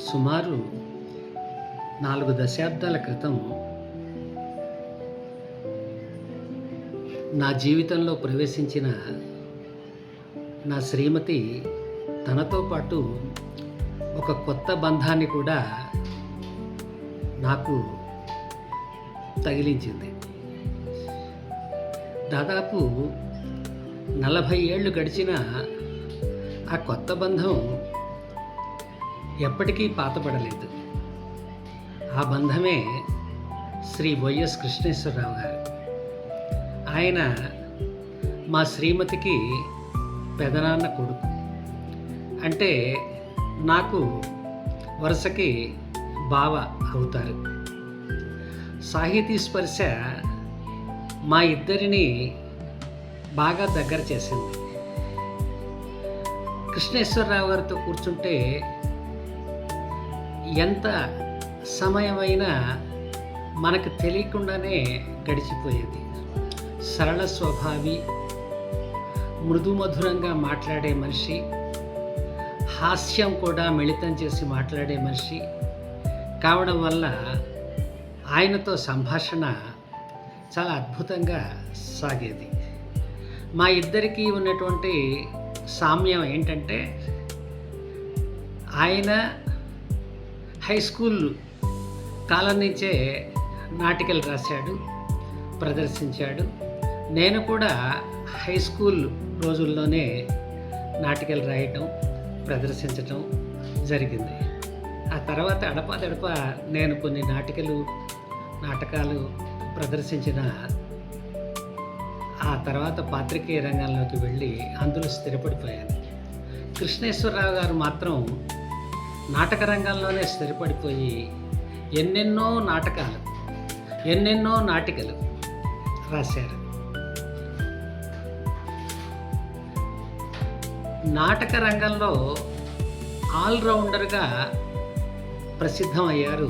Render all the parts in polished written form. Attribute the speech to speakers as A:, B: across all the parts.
A: సుమారు 4 దశాబ్దాల క్రితం నా జీవితంలో ప్రవేశించిన నా శ్రీమతి తనతో పాటు ఒక కొత్త బంధాన్ని కూడా నాకు తగిలించింది. దాదాపు 40 ఏళ్ళు గడిచిన ఆ కొత్త బంధం ఎప్పటికీ పాతపడలేదు. ఆ బంధమే శ్రీ వైఎస్ కృష్ణేశ్వరరావు గారు. ఆయన మా శ్రీమతికి పెదనాన్న కొడుకు. అంటే నాకు వరుసకి బావ అవుతారు. సాహితీ స్పర్శ మా ఇద్దరిని బాగా దగ్గర చేసింది. కృష్ణేశ్వరరావు గారితో కూర్చుంటే ఎంత సమయమైనా మనకు తెలియకుండానే గడిచిపోయేది. సరళ స్వభావి, మృదు మధురంగా మాట్లాడే మనిషి, హాస్యం కూడా మిళితం చేసి మాట్లాడే మనిషి కావడం వల్ల ఆయనతో సంభాషణ చాలా అద్భుతంగా సాగేది. మా ఇద్దరికీ ఉన్నటువంటి సామ్యం ఏంటంటే, ఆయన హై స్కూల్ కాలం నుంచే నాటికలు రాశాడు, ప్రదర్శించాడు. నేను కూడా హై స్కూల్ రోజుల్లోనే నాటికలు రాయటం, ప్రదర్శించటం జరిగింది. ఆ తర్వాత అడపాదడప నేను కొన్ని నాటకాలు ప్రదర్శించిన ఆ తర్వాత పాత్రికేయ రంగంలోకి వెళ్ళి అందులో స్థిరపడిపోయాను. కృష్ణేశ్వరరావు గారు మాత్రం నాటక రంగంలోనే స్థిరపడిపోయి ఎన్నెన్నో నాటికలు రాశారు. నాటక రంగంలో ఆల్రౌండర్గా ప్రసిద్ధమయ్యారు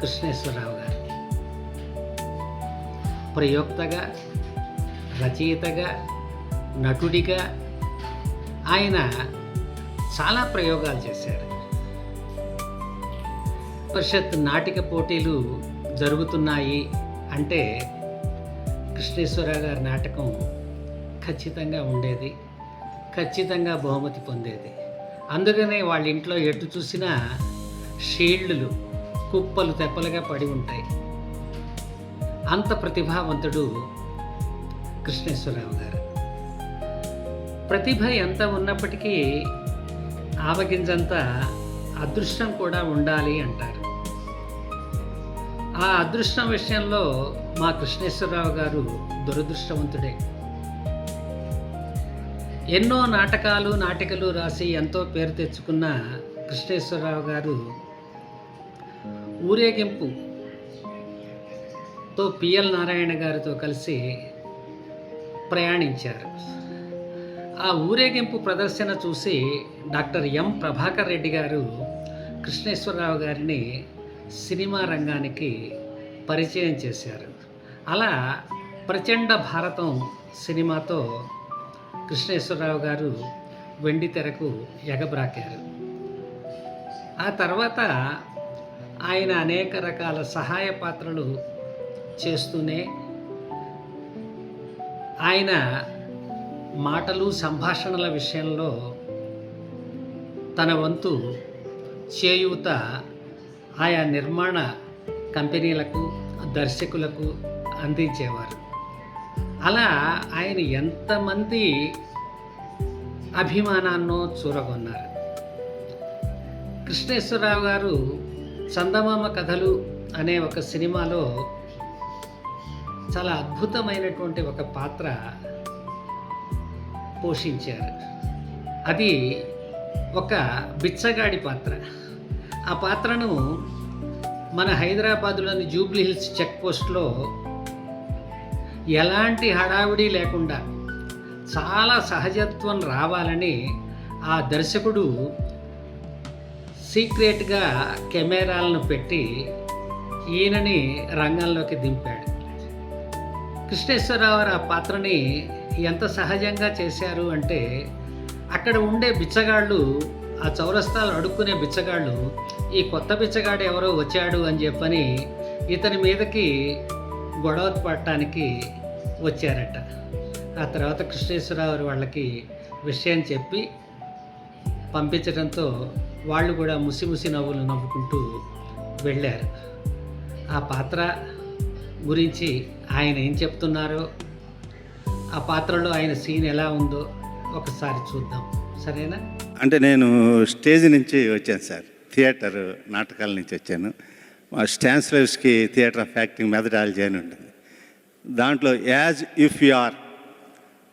A: కృష్ణేశ్వరరావు గారు. ప్రయోక్తగా, రచయితగా, నటుడిగా ఆయన చాలా ప్రయోగాలు చేశారు. పరిషత్ నాటిక పోటీలు జరుగుతున్నాయి అంటే కృష్ణేశ్వరరావు గారి నాటకం ఖచ్చితంగా ఉండేది, ఖచ్చితంగా బహుమతి పొందేది. అందుకనే వాళ్ళ ఇంట్లో ఎటు చూసినా షీల్డ్లు కుప్పలు తెప్పలుగా పడి ఉంటాయి. అంత ప్రతిభావంతుడు కృష్ణేశ్వరరావు గారు. ప్రతిభ ఎంత ఉన్నప్పటికీ ఆవగింజంత అదృష్టం కూడా ఉండాలి అంటారు. ఆ అదృష్టం విషయంలో మా కృష్ణేశ్వరరావు గారు దురదృష్టవంతుడే. ఎన్నో నాటికలు రాసి ఎంతో పేరు తెచ్చుకున్న కృష్ణేశ్వరరావు గారు ఊరేగింపుతో పిఎల్ నారాయణ గారితో కలిసి ప్రయాణించారు. ఆ ఊరేగింపు ప్రదర్శన చూసి డాక్టర్ ఎం ప్రభాకర్ రెడ్డి గారు కృష్ణేశ్వరరావు గారిని సినిమా రంగానికి పరిచయం చేశారు. అలా ప్రచండ భారతం సినిమాతో కృష్ణేశ్వరరావు గారు వెండి తెరకు ఎగబ్రాకారు. ఆ తర్వాత ఆయన అనేక రకాల సహాయ పాత్రలు చేస్తూనే ఆయన మాటలు, సంభాషణల విషయంలో తన వంతు చేయూత ఆయా నిర్మాణ కంపెనీలకు, దర్శకులకు అందించేవారు. అలా ఆయన ఎంతమంది అభిమానాన్నో చూరగొన్నారు. కృష్ణేశ్వరరావు గారు చందమామ కథలు అనే ఒక సినిమాలో చాలా అద్భుతమైనటువంటి ఒక పాత్ర పోషించారు. అది ఒక బిచ్చగాడి పాత్ర. ఆ పాత్రను మన హైదరాబాదులోని జూబ్లీ హిల్స్ చెక్ పోస్ట్లో ఎలాంటి హడావిడి లేకుండా చాలా సహజత్వం రావాలని ఆ దర్శకుడు సీక్రెట్గా కెమెరాలను పెట్టి ఈయనని రంగంలోకి దింపాడు. కృష్ణేశ్వరరావు ఆ పాత్రని ఎంత సహజంగా చేశారు అంటే, అక్కడ ఉండే బిచ్చగాళ్ళు ఆ చౌరస్తాలు అడుక్కునే బిచ్చగాళ్ళు ఈ కొత్త బిచ్చగాడు ఎవరో వచ్చాడు అని చెప్పని ఇతని మీదకి గొడవ పడటానికి వచ్చారట. ఆ తర్వాత కృష్ణేశ్వరరావు వాళ్ళకి విషయం చెప్పి పంపించడంతో వాళ్ళు కూడా ముసి నవ్వులు నవ్వుకుంటూ వెళ్ళారు. ఆ పాత్ర గురించి ఆయన ఏం చెప్తున్నారో, ఆ పాత్రలో ఆయన సీన్ ఎలా ఉందో ఒకసారి చూద్దాం, సరేనా?
B: అంటే నేను స్టేజ్ నుంచి వచ్చాను సార్, థియేటర్ నాటకాల నుంచి వచ్చాను. స్టాన్స్లెవ్స్కి థియేటర్ ఆఫ్ యాక్టింగ్ మెథడాలజీ అని ఉంటుంది. దాంట్లో యాజ్ ఇఫ్ యు ఆర్,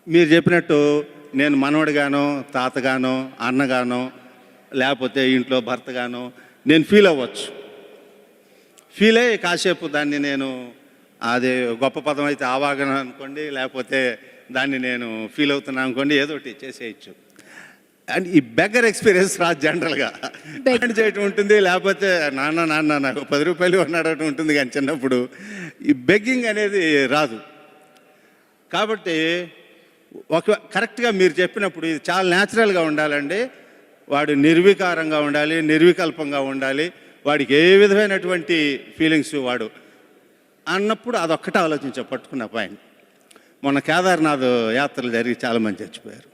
B: మీరు చెప్పినట్టు నేను మనవడిగానో తాతగానో అన్నగానో లేకపోతే ఇంట్లో భర్తగానో నేను ఫీల్ అవ్వచ్చు. ఫీల్ అయ్యి కాసేపు దాన్ని నేను, అది గొప్ప పదం అయితే ఆవాగన అనుకోండి, లేకపోతే దాన్ని నేను ఫీల్ అవుతున్నాను అనుకోండి, ఏదో ఒకటి చేసేయచ్చు. అండ్ ఈ బెగ్గర్ ఎక్స్పీరియన్స్ రాదు జనరల్గా. బెగ్ చేయటం ఉంటుంది, లేకపోతే నాన్న నాకు 10 రూపాయలు అన్నాడటం ఉంటుంది, కానీ చిన్నప్పుడు ఈ బెగ్గింగ్ అనేది రాదు. కాబట్టి కరెక్ట్గా మీరు చెప్పినప్పుడు ఇది చాలా న్యాచురల్గా ఉండాలండి. వాడు నిర్వికారంగా ఉండాలి, నిర్వికల్పంగా ఉండాలి, వాడికి ఏ విధమైనటువంటి ఫీలింగ్స్ వాడు అన్నప్పుడు అదొక్కటే ఆలోచించా పట్టుకున్న పాయింట్. మొన్న కేదార్నాథ్ యాత్రలు జరిగి చాలామంది చచ్చిపోయారు.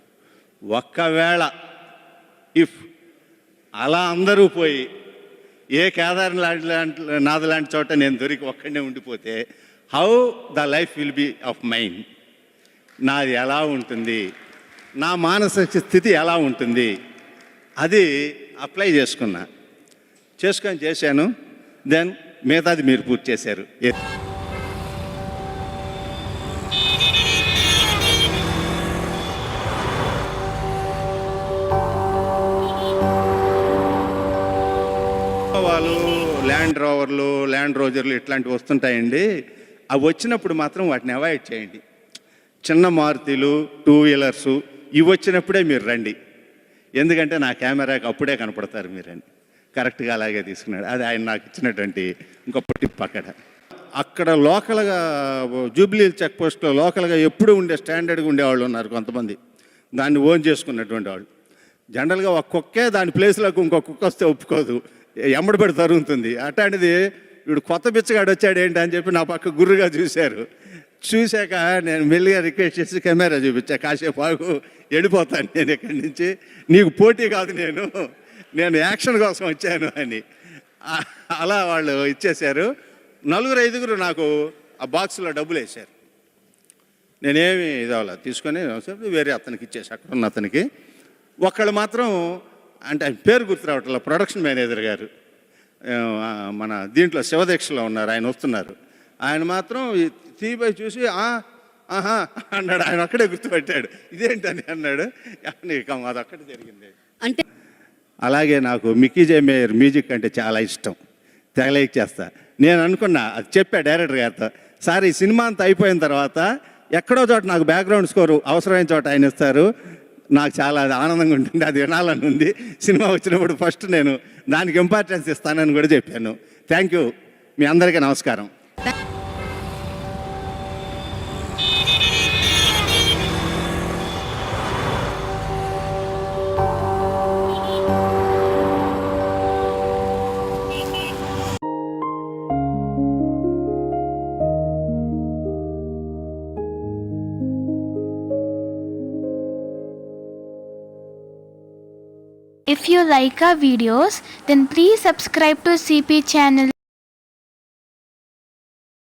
B: ఒక్కవేళ ఇఫ్ అలా అందరూ పోయి ఏ కేదార్నాథ్ లాంటి చోట నేను దొరికి ఒక్కడే ఉండిపోతే how the life will be of mind, నాది ఎలా ఉంటుంది, నా మానసిక స్థితి ఎలా ఉంటుంది, అది అప్లై చేసుకొని చేశాను. దెన్ మిగతాది మీరు పూర్తి చేశారు. వాళ్ళు ల్యాండ్ రోవర్లు, ల్యాండ్ రోజర్లు ఇట్లాంటివి వస్తుంటాయండి. అవి వచ్చినప్పుడు మాత్రం వాటిని అవాయిడ్ చేయండి. చిన్న మారుతీలు, 2 వీలర్సు ఇవి వచ్చినప్పుడే మీరు రండి. ఎందుకంటే నా కెమెరాకి అప్పుడే కనపడతారు మీరని. కరెక్ట్గా అలాగే తీసుకున్నాడు. అది ఆయన నాకు ఇచ్చినటువంటి ఇంకొక టిప్. అక్కడ లోకల్గా జూబ్లీ చెక్ పోస్ట్లో లోకల్గా ఎప్పుడు స్టాండర్డ్గా ఉండేవాళ్ళు ఉన్నారు కొంతమంది, దాన్ని ఓన్ చేసుకున్నటువంటి వాళ్ళు. జనరల్గా ఒక కుక్కే దాని ప్లేస్లోకి ఇంకొక కుక్క వస్తే ఒప్పుకోదు, ఎమ్మడి పెడి తరుగుతుంది. అట్లాంటిది వీడు కొత్త బిచ్చగాడు వచ్చాడు ఏంటి అని చెప్పి నా పక్క గుర్రుగా చూశారు. చూశాక నేను మెల్లిగా రిక్వెస్ట్ చేసి కెమెరా చూపించా, కాసేపు ఆగు వెళ్ళిపోతాను నేను ఇక్కడి నుంచి, నీకు పోటీ కాదు, నేను యాక్షన్ కోసం వచ్చాను అని. అలా వాళ్ళు ఇచ్చేశారు. 4-5 నాకు ఆ బాక్స్లో డబ్బులు వేశారు. నేనేమి ఇదవలా తీసుకొని వేరే అతనికి ఇచ్చేసి, అక్కడ ఉన్న అతనికి. ఒకళ్ళు మాత్రం, అంటే ఆయన పేరు గుర్తు రావట్లేదు, ప్రొడక్షన్ మేనేజర్ గారు మన దీంట్లో శివదీక్షలో ఉన్నారు, ఆయన వస్తున్నారు. ఆయన మాత్రం తీపై చూసి ఆహా అన్నాడు. ఆయన అక్కడే గుర్తుపెట్టాడు, ఇదేంటని అన్నాడు. అది అక్కడే జరిగింది. అంటే అలాగే నాకు మిక్కీ జే మేయర్ మ్యూజిక్ అంటే చాలా ఇష్టం, తెగ లైక్ చేస్తా. నేను అనుకున్నా, అది చెప్పా డైరెక్టర్ గారితో, సార్ ఈ సినిమా అంతా అయిపోయిన తర్వాత ఎక్కడో చోట నాకు బ్యాక్గ్రౌండ్ స్కోరు అవసరమైన చోట ఆయన ఇస్తారు, నాకు చాలా ఆనందంగా ఉంటుంది, అది వినాలని ఉంది. సినిమా వచ్చినప్పుడు ఫస్ట్ నేను దానికి ఇంపార్టెన్స్ ఇస్తానని కూడా చెప్పాను. థ్యాంక్ యూ, మీ అందరికీ నమస్కారం.
C: If you like our videos, then please subscribe to CP channel.